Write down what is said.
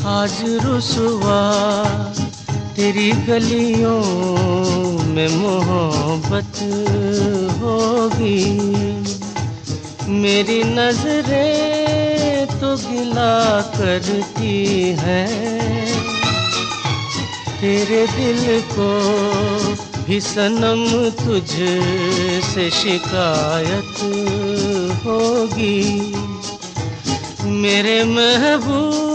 आज रुसवा तेरी गलियों में मोहब्बत होगी। मेरी नजरें तो गिला करती हैं, तेरे दिल को भी सनम तुझसे शिकायत होगी। मेरे महबूब